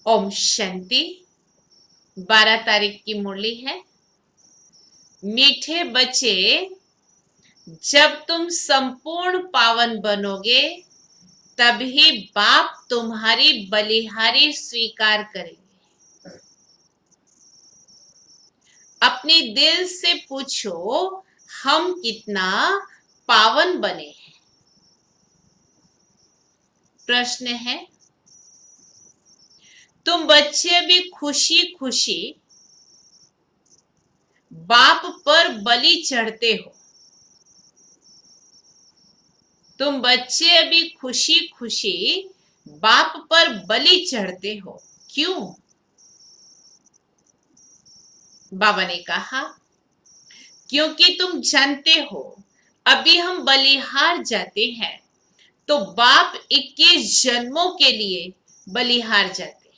ओम शांति। 12 तारीख की मुरली है। मीठे बच्चे, जब तुम संपूर्ण पावन बनोगे तभी बाप तुम्हारी बलिहारी स्वीकार करेंगे। अपने दिल से पूछो, हम कितना पावन बने हैं। प्रश्न है, तुम बच्चे भी खुशी खुशी बाप पर बलि चढ़ते हो। तुम बच्चे अभी खुशी खुशी बाप पर बलि चढ़ते हो, क्यों? बाबा ने कहा, क्योंकि तुम जानते हो अभी हम बलिहार जाते हैं तो बाप 21 जन्मों के लिए बलिहार जाते हैं।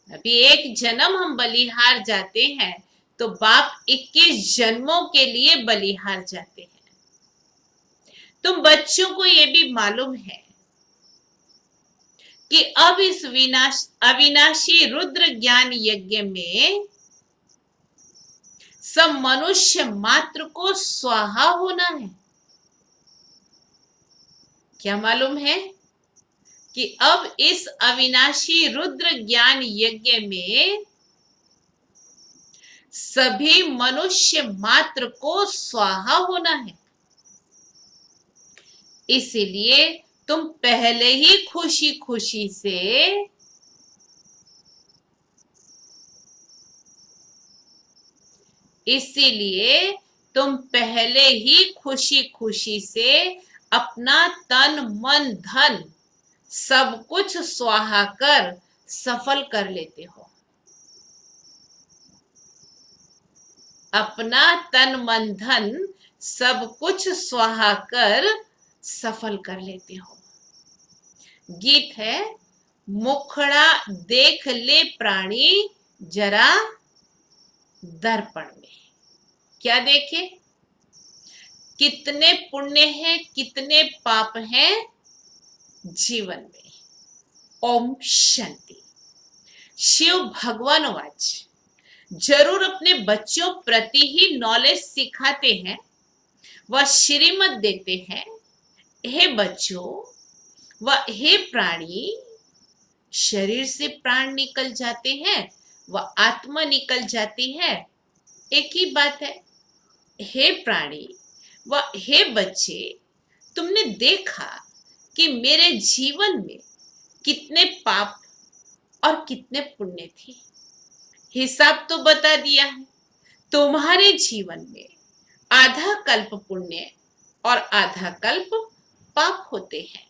अभी एक जन्म हम बलिहार जाते हैं तो बाप 21 जन्मों के लिए बलिहार जाते हैं। तुम बच्चों को ये भी मालूम है कि अब इस अविनाशी रुद्र ज्ञान यज्ञ में सब मनुष्य मात्र को स्वाहा होना है। क्या मालूम है कि अब इस अविनाशी रुद्र ज्ञान यज्ञ में सभी मनुष्य मात्र को स्वाहा होना है। इसीलिए तुम पहले ही खुशी खुशी से अपना तन मन धन सब कुछ स्वाहा कर सफल कर लेते हो। अपना तन मन धन सब कुछ स्वाहा कर सफल कर लेते हो। गीत है, मुखड़ा देख ले प्राणी जरा दर्पण में। क्या देखे? कितने पुण्य हैं, कितने पाप हैं जीवन में। ओम शांति। शिव भगवान वाच जरूर अपने बच्चों प्रति ही नॉलेज सिखाते हैं, वह श्रीमत देते हैं। हे बच्चों व हे प्राणी, शरीर से प्राण निकल जाते हैं व आत्मा निकल जाती है, एक ही बात है। हे प्राणी व हे बच्चे, तुमने देखा कि मेरे जीवन में कितने पाप और कितने पुण्य थे। हिसाब तो बता दिया है। तुम्हारे जीवन में आधा कल्प पुण्य और आधा कल्प पाप होते हैं।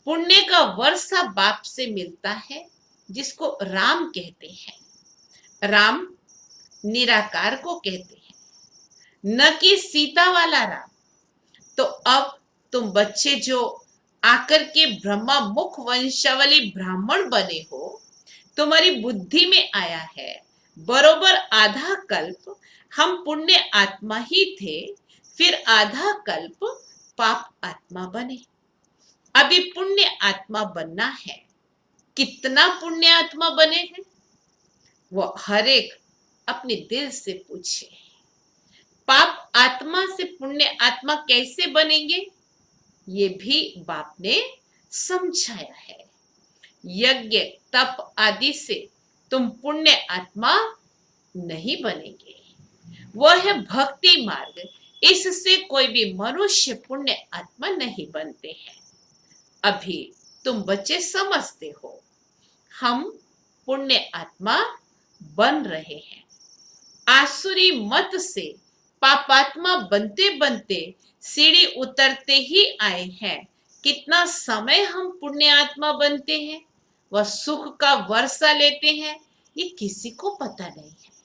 पुण्य का वर्षा बाप से मिलता है, जिसको राम कहते हैं। राम निराकार को कहते हैं, न कि सीता वाला राम। तो अब तुम बच्चे जो आकर के ब्रह्मा मुख वंशावली ब्राह्मण बने हो, तुम्हारी बुद्धि में आया है बरोबर आधा कल्प हम पुण्य आत्मा ही थे, फिर आधा कल्प पाप आत्मा बने। अभी पुण्य आत्मा बनना है। कितना पुण्य आत्मा बने हैं वो हर एक अपने दिल से पूछे। पाप आत्मा से पुण्य आत्मा कैसे बनेंगे, ये भी बाप ने समझाया है। यज्ञ तप आदि से तुम पुण्य आत्मा नहीं बनेंगे, वह है भक्ति मार्ग। इससे कोई भी मनुष्य पुण्य आत्मा नहीं बनते हैं। अभी तुम बच्चे समझते हो, हम पुण्य आत्मा बन रहे हैं। आसुरी मत से पापात्मा बनते बनते सीढ़ी उतरते ही आए हैं। कितना समय हम पुण्य आत्मा बनते हैं, वह सुख का वर्षा लेते हैं, ये किसी को पता नहीं है।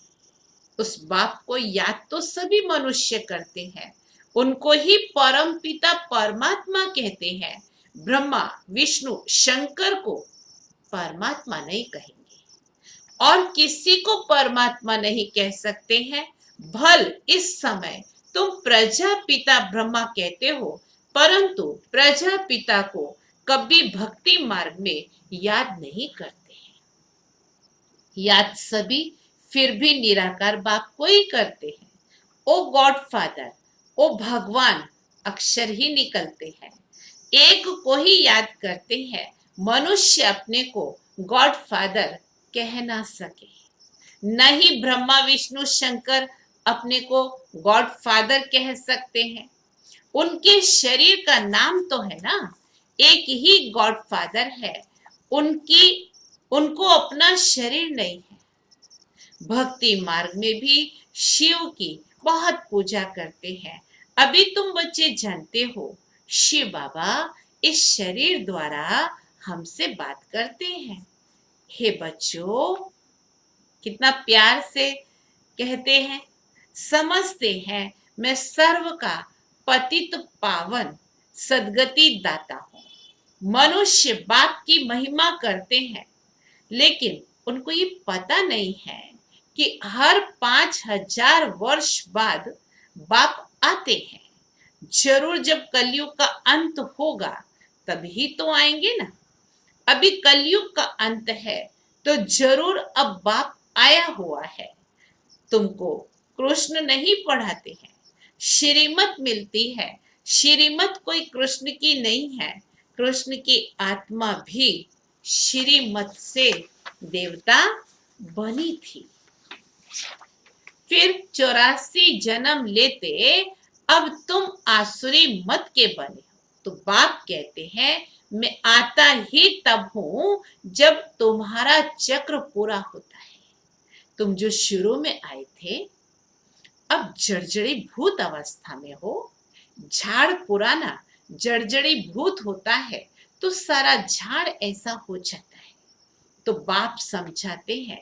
उस बाप को याद तो सभी मनुष्य करते हैं, उनको ही परम पिता परमात्मा कहते हैं। ब्रह्मा विष्णु शंकर को परमात्मा नहीं कहेंगे और किसी को परमात्मा नहीं कह सकते हैं। भल इस समय तुम प्रजापिता ब्रह्मा कहते हो, परंतु प्रजापिता को कभी भक्ति मार्ग में याद नहीं करते हैं। याद सभी फिर भी निराकार बाप को ही करते हैं। ओ गॉड फादर, ओ भगवान अक्षर ही निकलते हैं। एक को ही याद करते हैं। मनुष्य अपने को गॉड फादर कह ना सके। नहीं ब्रह्मा विष्णु शंकर अपने को गॉड फादर कह सकते हैं। उनके शरीर का नाम तो है ना, एक ही गॉड फादर है। उनकी उनको अपना शरीर नहीं है। भक्ति मार्ग में भी शिव की बहुत पूजा करते हैं। अभी तुम बच्चे जानते हो, शिव बाबा इस शरीर द्वारा हमसे बात करते हैं। हे बच्चों, कितना प्यार से कहते हैं, समझते हैं मैं सर्व का पतित पावन सदगति दाता हूं। मनुष्य बाप की महिमा करते हैं, लेकिन उनको ये पता नहीं है कि हर 5000 वर्ष बाद बाप आते हैं। जरूर जब कलयुग का अंत होगा तभी तो आएंगे ना। अभी कलयुग का अंत है तो जरूर अब बाप आया हुआ है। तुमको कृष्ण नहीं पढ़ाते हैं, श्रीमत मिलती है। श्रीमत कोई कृष्ण की नहीं है। कृष्ण की आत्मा भी श्रीमत से देवता बनी थी। फिर 84 जन्म लेते अब तुम आसुरी मत के बने हो। तो बाप कहते हैं मैं आता ही तब हूं जब तुम्हारा चक्र पूरा होता है। तुम जो शुरू में आए थे, अब जर्जरी भूत अवस्था में हो। झाड़ पुराना जर्जरी भूत होता है तो सारा झाड़ ऐसा हो जाता है। तो बाप समझाते हैं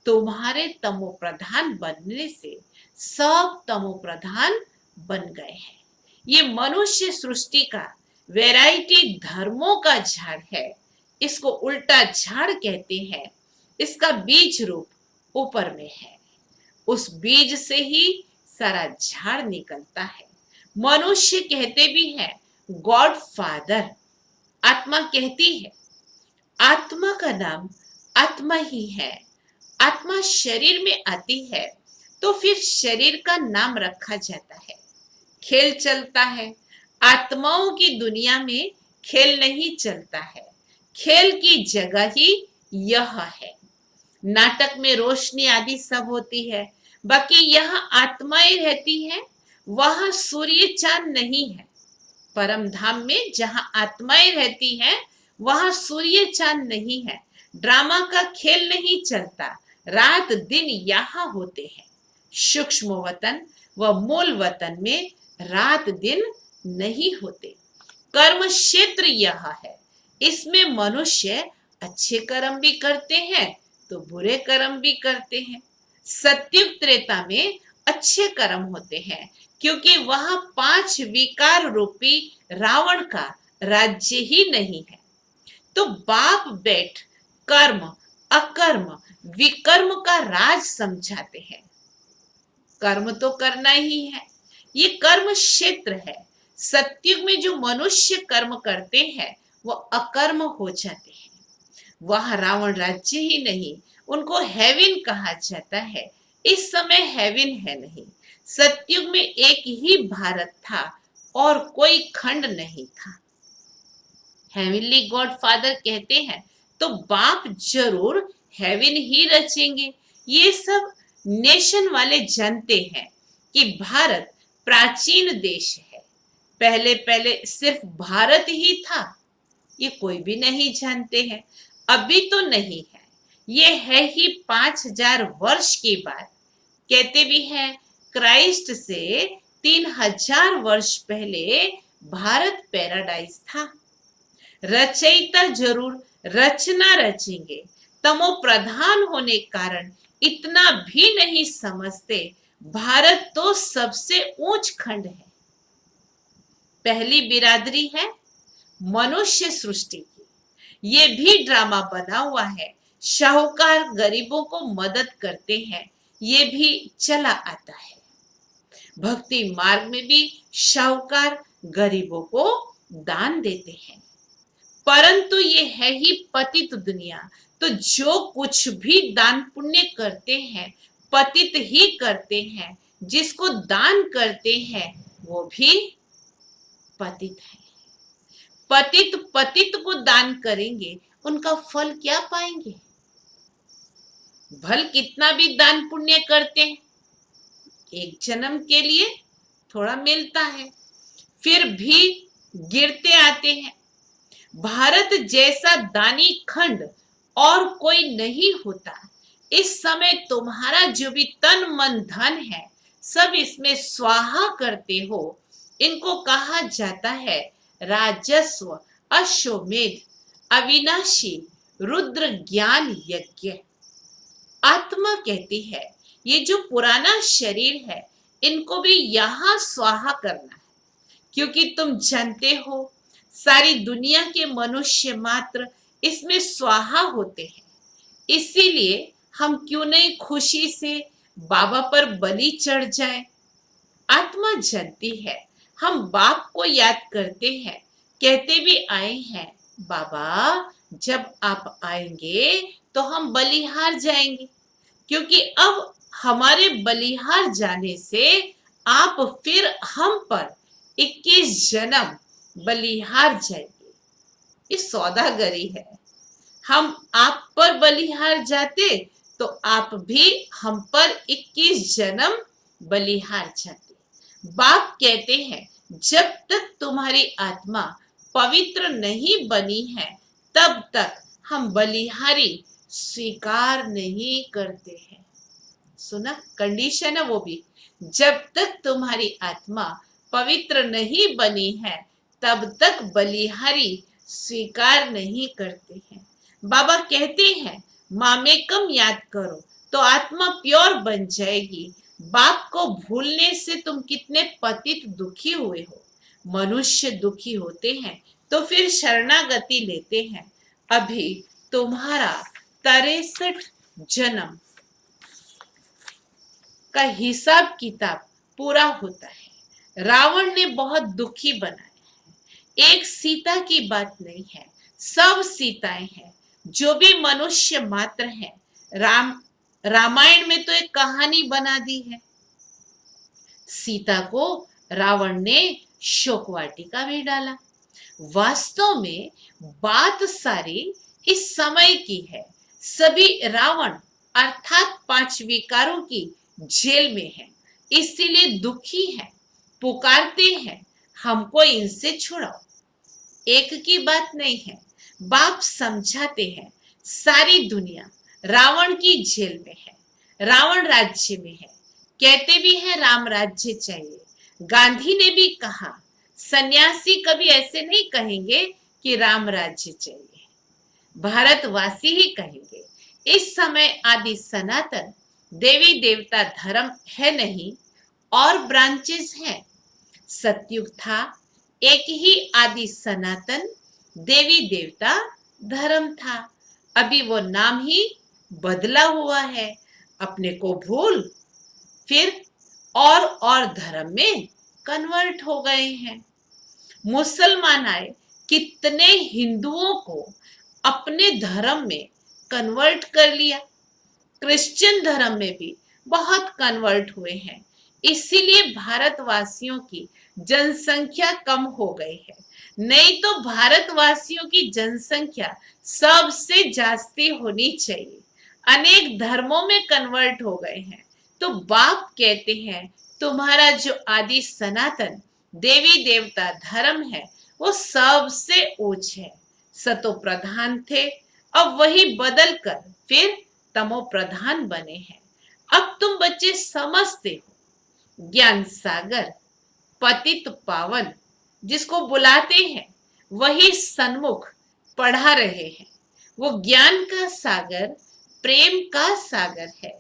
तुम्हारे तमो प्रधान बनने से सब तमो प्रधान बन गए हैं। ये मनुष्य सृष्टि का वैरायटी धर्मों का झाड़ है। इसको उल्टा झाड़ कहते हैं। इसका बीज रूप ऊपर में है। उस बीज से ही सारा झाड़ निकलता है। मनुष्य कहते भी हैं गॉड फादर। आत्मा कहती है, आत्मा का नाम आत्मा ही है। आत्मा शरीर में आती है तो फिर शरीर का नाम रखा जाता है। खेल चलता है। आत्माओं की दुनिया में खेल नहीं चलता है। खेल की जगह ही यह है। नाटक में रोशनी आदि सब होती है, बाकी यहाँ आत्माएं रहती हैं। वहां सूर्य चांद नहीं है। परम धाम में जहां आत्माएं रहती हैं वहां सूर्य चांद नहीं है। ड्रामा का खेल नहीं चलता। रात दिन यहाँ होते हैं। सूक्ष्म वतन व मूल वतन में रात दिन नहीं होते। कर्म क्षेत्र यह है। इसमें मनुष्य अच्छे कर्म भी करते हैं तो बुरे कर्म भी करते हैं। सत्युग त्रेता में अच्छे कर्म होते हैं, क्योंकि वहां 5 विकार रूपी रावण का राज्य ही नहीं है। तो बाप बैठ कर्म अकर्म विकर्म का राज समझाते हैं। कर्म तो करना ही है। ये कर्म क्षेत्र है। सत्युग में जो मनुष्य कर्म करते हैं वो अकर्म हो जाते हैं। वहां रावण राज्य ही नहीं, उनको हेवन कहा जाता है। इस समय हेवन है नहीं। सत्युग में एक ही भारत था और कोई खंड नहीं था। हेवनली गॉड फादर कहते हैं तो बाप जरूर हेवन ही रचेंगे। ये सब नेशन वाले जानते हैं कि भारत प्राचीन देश है। पहले पहले सिर्फ भारत ही था, ये कोई भी नहीं जानते हैं। अभी तो नहीं है, ये है ही 5000 वर्ष की बात। कहते भी हैं क्राइस्ट से 3000 वर्ष पहले भारत पैराडाइज था। रचयिता जरूर रचना रचेंगे। तमो प्रधान होने कारण इतना भी नहीं समझते। भारत तो सबसे ऊंच खंड है। पहली बिरादरी है मनुष्य सृष्टि की। ये भी ड्रामा बना हुआ है। शाहूकार गरीबों को मदद करते हैं, ये भी चला आता है। भक्ति मार्ग में भी शाहूकार गरीबों को दान देते हैं। परंतु ये है ही पतित दुनिया। तो जो कुछ भी दान पुण्य करते हैं पतित ही करते हैं, जिसको दान करते हैं वो भी पतित है। पतित पतित को दान करेंगे, उनका फल क्या पाएंगे? भल कितना भी दान पुण्य करते हैं, एक जन्म के लिए थोड़ा मिलता है, फिर भी गिरते आते हैं। भारत जैसा दानी खंड और कोई नहीं होता। इस समय तुम्हारा जो भी तन मन धन है सब इसमें स्वाहा करते हो। इनको कहा जाता है राजस्व अश्वमेध अविनाशी रुद्र ज्ञान यज्ञ। आत्मा कहती है ये जो पुराना शरीर है इनको भी यहां स्वाहा करना है, क्योंकि तुम जानते हो सारी दुनिया के मनुष्य मात्र इसमें स्वाहा होते हैं। इसीलिए हम क्यों नहीं खुशी से बाबा पर बलि चढ़ जाए। आत्मा जानती है हम बाप को याद करते हैं, कहते भी आए हैं बाबा जब आप आएंगे तो हम बलिहार जाएंगे, क्योंकि अब हमारे बलिहार जाने से आप फिर हम पर 21 जन्म बलिहार जाएंगे। ये सौदागरी है। हम आप पर बलिहार जाते तो आप भी हम पर 21 जन्म बलिहार जाते। बाप कहते हैं जब तक तुम्हारी आत्मा पवित्र नहीं बनी है तब तक हम बलिहारी स्वीकार नहीं करते हैं। सुना, कंडीशन है वो भी, जब तक तुम्हारी आत्मा पवित्र नहीं बनी है तब तक बलिहारी स्वीकार नहीं करते हैं। बाबा कहते हैं मामेकम याद करो तो आत्मा प्योर बन जाएगी। बाप को भूलने से तुम कितने पतित दुखी हुए हो। मनुष्य दुखी होते हैं तो फिर शरणागति लेते हैं। अभी तुम्हारा 63 जन्म का हिसाब किताब पूरा होता है। रावण ने बहुत दुखी बनाया है। एक सीता की बात नहीं है, सब सीताएं हैं जो भी मनुष्य मात्र हैं। रामायण में तो एक कहानी बना दी है। सीता को रावण ने शोक वाटिका में डाला। वास्तव में बात सारी इस समय की है। सभी रावण अर्थात 5 विकारों की जेल में है, इसीलिए दुखी है, पुकारते हैं हमको इनसे छुड़ाओ। एक की बात नहीं है, बाप समझाते हैं सारी दुनिया रावण की जेल में है, रावण राज्य में है। कहते भी हैं राम राज्य चाहिए। गांधी ने भी कहा सन्यासी कभी ऐसे नहीं कहेंगे कि राम राज्य चाहिए, भारतवासी ही कहेंगे। इस समय आदि सनातन देवी देवता धर्म है नहीं, और ब्रांचेस हैं। सतयुग था, एक ही आदि सनातन देवी देवता धर्म था। अभी वो नाम ही बदला हुआ है। अपने को भूल फिर और धर्म में कन्वर्ट हो गए हैं। मुसलमान आए, कितने हिंदुओं को अपने धर्म में कन्वर्ट कर लिया। क्रिश्चियन धर्म में भी बहुत कन्वर्ट हुए हैं। इसीलिए भारतवासियों की जनसंख्या कम हो गई है। नहीं तो भारतवासियों की जनसंख्या सबसे जास्ती होनी चाहिए। अनेक धर्मों में कन्वर्ट हो गए हैं। तो बाप कहते हैं तुम्हारा जो आदि सनातन देवी देवता धर्म है वो सबसे ऊंच है। सतो प्रधान थे, अब वही बदल कर फिर तमो प्रधान बने हैं। अब तुम बच्चे समझते हो ज्ञान सागर पतित पावन जिसको बुलाते हैं वही सन्मुख पढ़ा रहे हैं। वो ज्ञान का सागर प्रेम का सागर है।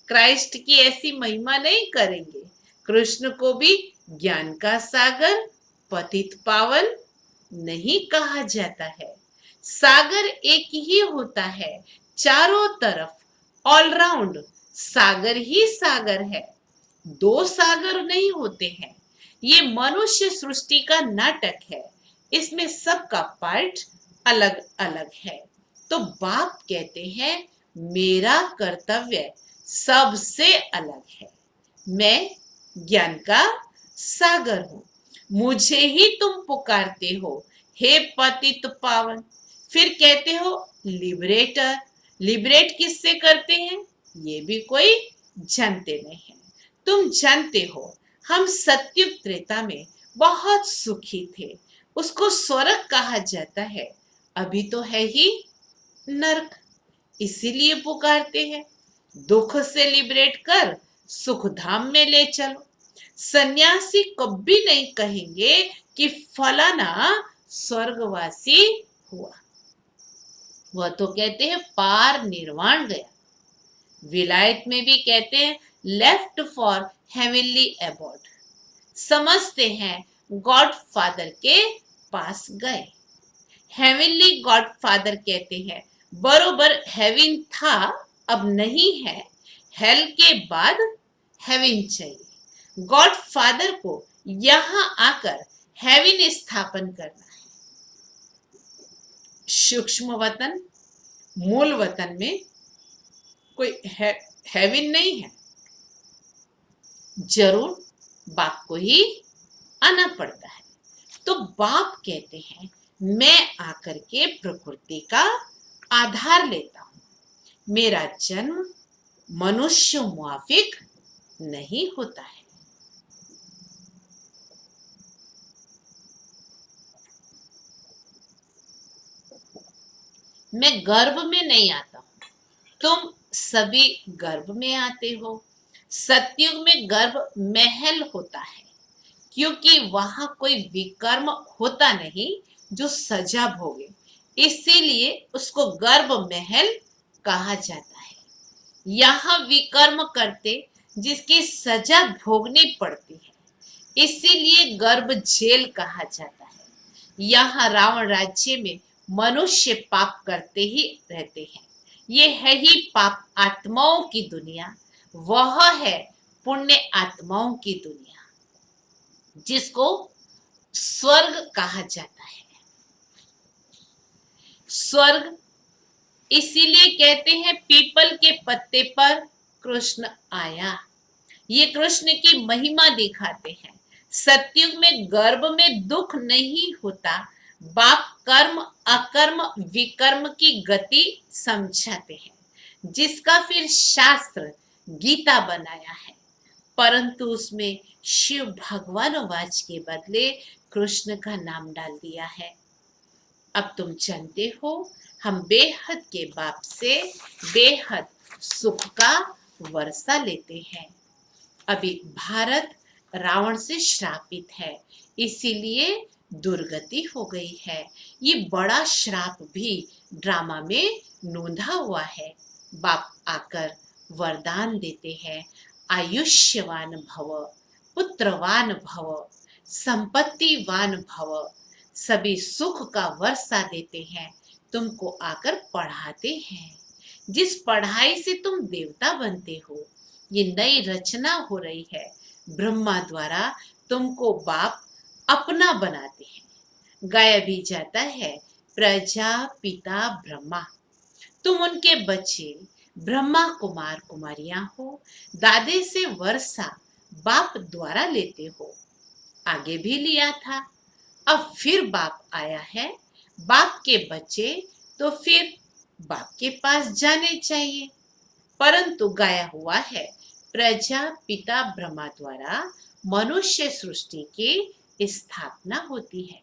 क्राइस्ट की ऐसी महिमा नहीं करेंगे। कृष्ण को भी ज्ञान का सागर पतित पावन नहीं कहा जाता है। सागर एक ही होता है, चारों तरफ ऑलराउंड सागर ही सागर है। 2 सागर नहीं होते हैं। ये मनुष्य सृष्टि का नाटक है। इसमें सबका पार्ट अलग अलग है। तो बाप कहते हैं मेरा कर्तव्य सबसे अलग है। मैं ज्ञान का सागर हूं। मुझे ही तुम पुकारते हो हे पतित पावन। फिर कहते हो लिबरेटर। लिबरेट किससे करते हैं ये भी कोई जानते नहीं है। तुम जानते हो हम सत्युग त्रेता में बहुत सुखी थे। उसको स्वर्ग कहा जाता है। अभी तो है ही नरक। इसीलिए पुकारते हैं दुख से लिबरेट कर सुख धाम में ले चलो। सन्यासी कभी नहीं कहेंगे कि फलाना स्वर्गवासी हुआ। वह तो कहते हैं पार निर्वाण गया। विलायत में भी कहते हैं लेफ्ट फॉर हेवनली अबॉर्ड। समझते हैं गॉड फादर के पास गए। हेवनली गॉड फादर कहते हैं बरोबर हेवन था अब नहीं है। हेल के बाद हेवन चाहिए। गॉड फादर को यहां आकर हेवन स्थापन करना है। सूक्ष्म वतन मूल वतन में कोई हेवन नहीं है। जरूर बाप को ही आना पड़ता है। तो बाप कहते हैं मैं आकर के प्रकृति का आधार लेता हूं। मेरा जन्म मनुष्य मुआफिक नहीं होता है। मैं गर्भ में नहीं आता हूं। तुम सभी गर्भ में आते हो। सतयुग में गर्भ महल होता है क्योंकि वहां कोई विकर्म होता नहीं जो सजा भोगे। इसीलिए उसको गर्भ महल कहा जाता है। यहाँ विकर्म करते जिसकी सजा भोगनी पड़ती है। इसीलिए गर्भ जेल कहा जाता है। यहाँ रावण राज्य में मनुष्य पाप करते ही रहते हैं। ये है ही पाप आत्माओं की दुनिया। वह है पुण्य आत्माओं की दुनिया जिसको स्वर्ग कहा जाता है। स्वर्ग इसीलिए कहते हैं पीपल के पत्ते पर कृष्ण आया। ये कृष्ण की महिमा दिखाते हैं। सतयुग में गर्भ में दुख नहीं होता। बाप कर्म अकर्म विकर्म की गति समझाते हैं जिसका फिर शास्त्र गीता बनाया है। परंतु उसमें शिव भगवान वाच के बदले कृष्ण का नाम डाल दिया है। अब तुम जानते हो हम बेहद के बाप से बेहद सुख का वर्षा लेते हैं। अभी भारत रावण से श्रापित है इसीलिए दुर्गति हो गई है। ये बड़ा श्राप भी ड्रामा में नोंधा हुआ है। बाप आकर वरदान देते हैं आयुष्यवान भव पुत्रवान भव संपत्तिवान भव। सभी सुख का वर्षा देते हैं। तुमको आकर पढ़ाते हैं। जिस पढ़ाई से तुम देवता बनते हो ये नई रचना हो रही है। ब्रह्मा द्वारा तुमको बाप अपना बनाते हैं। गाया भी जाता है प्रजा पिता ब्रह्मा। तुम उनके बच्चे ब्रह्मा कुमार कुमारियां हो। दादे से वर्षा बाप द्वारा लेते हो। आगे भी लिया था। अब फिर बाप आया है। बाप के बच्चे तो फिर बाप के पास जाने चाहिए। परंतु गाया हुआ है प्रजा पिता ब्रह्मा द्वारा मनुष्य सृष्टि की स्थापना होती है।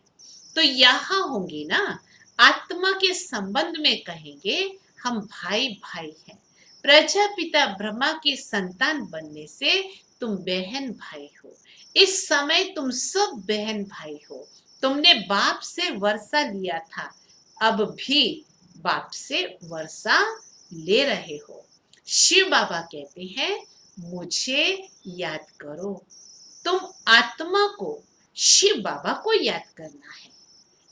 तो यहाँ होंगी ना आत्मा के संबंध में कहेंगे हम भाई भाई हैं। प्रजापिता ब्रह्मा की संतान बनने से तुम बहन भाई हो। इस समय तुम सब बहन भाई हो। तुमने बाप से वर्षा लिया था। अब भी बाप से वर्षा ले रहे हो। शिव बाबा कहते हैं मुझे याद करो। तुम आत्मा को शिव बाबा को याद करना है।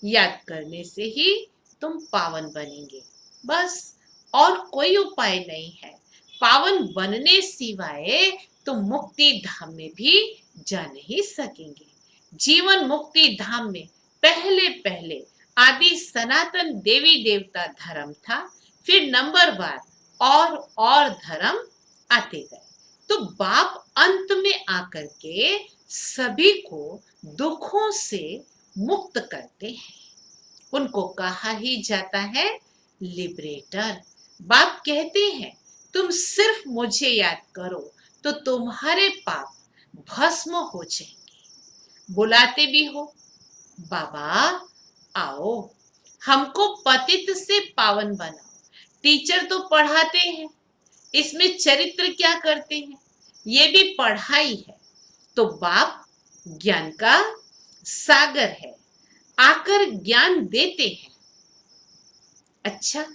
याद करने से ही तुम पावन बनेंगे। बस और कोई उपाय नहीं है। पावन बनने सिवाय तुम मुक्ति धाम में भी जा नहीं सकेंगे। जीवन मुक्ति धाम में पहले पहले आदि सनातन देवी देवता धर्म था। फिर नंबर वार और धर्म आते गए। तो बाप अंत में आकर के सभी को दुखों से मुक्त करते हैं। उनको कहा ही जाता है लिबरेटर। बाप कहते हैं तुम सिर्फ मुझे याद करो तो तुम्हारे पाप भस्म हो जाएंगे। बुलाते भी हो, बाबा आओ हमको पतित से पावन बनाओ। टीचर तो पढ़ाते हैं, इसमें चरित्र क्या करते हैं, ये भी पढ़ाई है। तो बाप ज्ञान का सागर है, आकर ज्ञान देते हैं। अच्छा,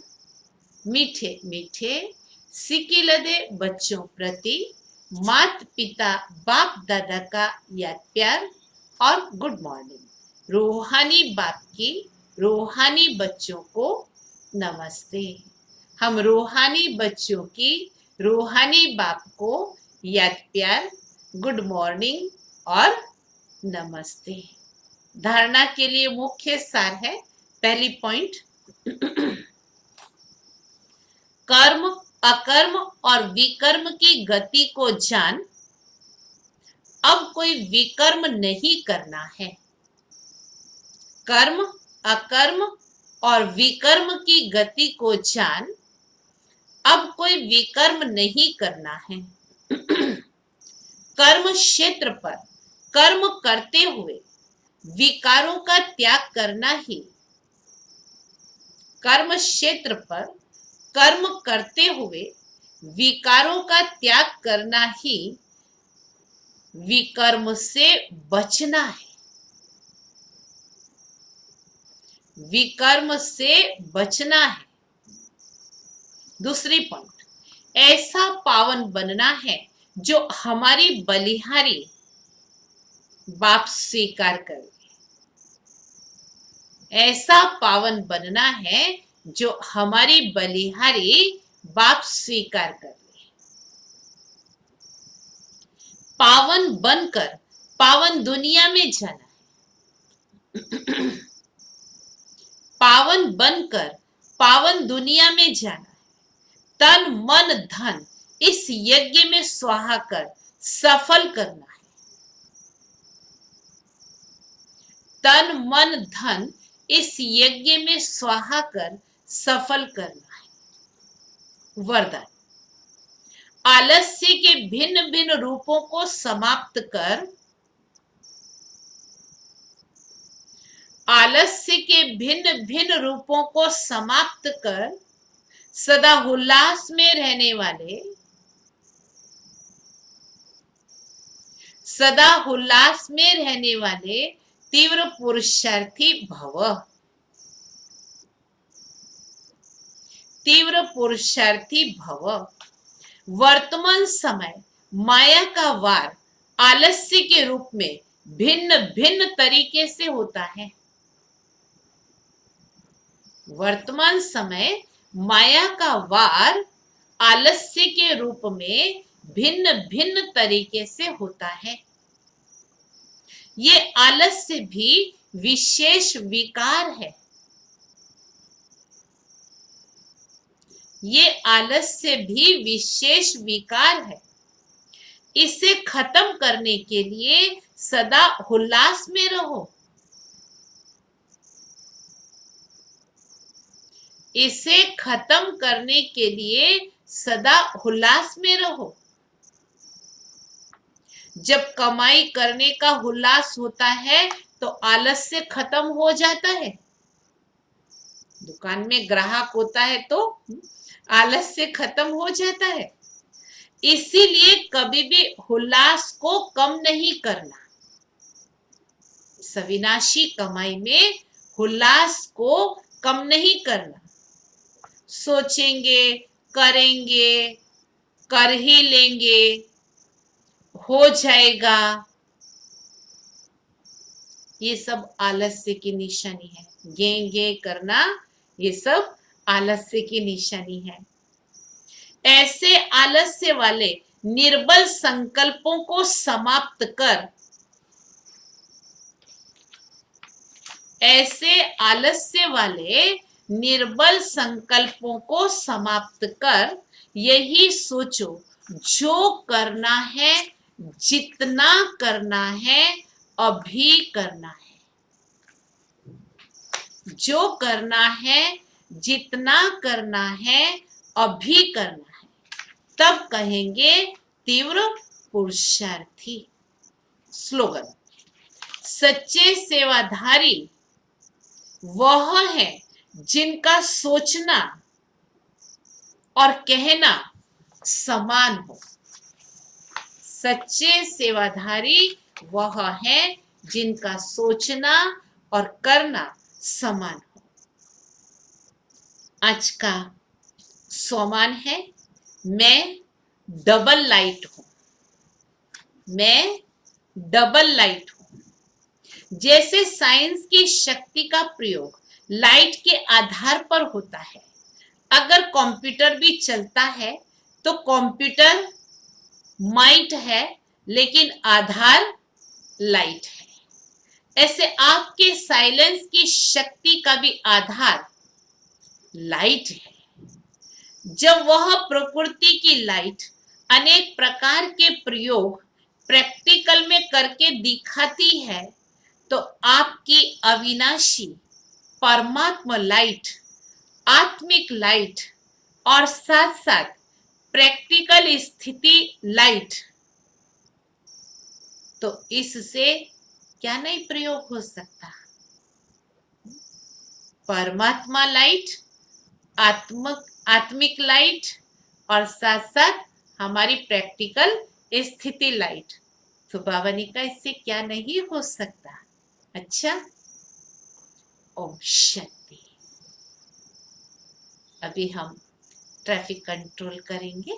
मीठे मीठे सिकिलदे बच्चों प्रति माता पिता बाप दादा का याद प्यार और गुड मॉर्निंग। रूहानी बाप की रूहानी बच्चों को नमस्ते। हम रूहानी बच्चों की रूहानी बाप को याद प्यार, गुड मॉर्निंग और नमस्ते। धारणा के लिए मुख्य सार है, पहली पॉइंट, कर्म अकर्म और विकर्म की गति को जान, अब कोई विकर्म नहीं करना है। कर्म अकर्म और विकर्म की गति को जान, अब कोई विकर्म नहीं करना है। कर्म क्षेत्र पर कर्म करते हुए विकारों का त्याग करना ही, कर्म क्षेत्र पर कर्म करते हुए विकारों का त्याग करना ही विकर्म से बचना है। विकर्म से बचना है। दूसरी पॉइंट, ऐसा पावन बनना है जो हमारी बलिहारी बाप स्वीकार करे। ऐसा पावन बनना है जो हमारी बलिहारी बाप स्वीकार कर ले। पावन बनकर पावन दुनिया में जाना है। पावन बनकर पावन दुनिया में जाना है। तन मन धन इस यज्ञ में स्वाहा कर सफल करना है। तन मन धन इस यज्ञ में स्वाहा कर सफल करना है। वरदान, आलस्य के भिन्न भिन्न रूपों को समाप्त कर, आलस्य के भिन्न भिन्न रूपों को समाप्त कर सदा उल्लास में रहने वाले, सदा उल्लास में रहने वाले तीव्र पुरुषार्थी भव। तीव्र पुरुषार्थी भव। वर्तमान समय माया का वार आलस्य के रूप में भिन्न भिन्न तरीके से होता है। वर्तमान समय माया का वार आलस्य के रूप में भिन्न भिन्न तरीके से होता है। ये आलस्य भी विशेष विकार है। ये आलस्य भी विशेष विकार है। इसे खत्म करने के लिए सदा उल्लास में रहो। इसे खत्म करने के लिए सदा उल्लास में रहो। जब कमाई करने का उल्लास होता है तो आलस्य खत्म हो जाता है। दुकान में ग्राहक होता है तो आलस्य खत्म हो जाता है। इसीलिए कभी भी उल्लास को कम नहीं करना। सविनाशी कमाई में उल्लास को कम नहीं करना। सोचेंगे, करेंगे, कर ही लेंगे, हो जाएगा, ये सब आलस्य की निशानी है। गे गे करना, ये सब आलस्य की निशानी है। ऐसे आलस्य वाले निर्बल संकल्पों को समाप्त कर ऐसे आलस्य वाले निर्बल संकल्पों को समाप्त कर यही सोचो, जो करना है, जितना करना है, अभी करना है। जो करना है, जितना करना है, अभी करना है, तब कहेंगे तीव्र पुरुषार्थी। स्लोगन: सच्चे सेवाधारी वह है जिनका सोचना और कहना समान हो। सच्चे सेवाधारी वह है जिनका सोचना और करना समान हो। आज का सोमान है, मैं डबल लाइट हूं। मैं डबल लाइट हूं। जैसे साइंस की शक्ति का प्रयोग लाइट के आधार पर होता है, अगर कंप्यूटर भी चलता है तो कंप्यूटर माइट है, लेकिन आधार लाइट है। ऐसे आपके साइलेंस की शक्ति का भी आधार लाइट है। जब वह प्रकृति की लाइट अनेक प्रकार के प्रयोग प्रैक्टिकल में करके दिखाती है, तो आपकी अविनाशी परमात्मा लाइट, आत्मिक लाइट और साथ साथ प्रैक्टिकल स्थिति लाइट, तो इससे क्या नहीं प्रयोग हो सकता? परमात्मा लाइट, आत्मिक लाइट और साथ साथ हमारी प्रैक्टिकल स्थिति लाइट, तो बाबा ने कहा इससे क्या नहीं हो सकता। अच्छा, ओम शांति। अभी हम ट्रैफिक कंट्रोल करेंगे।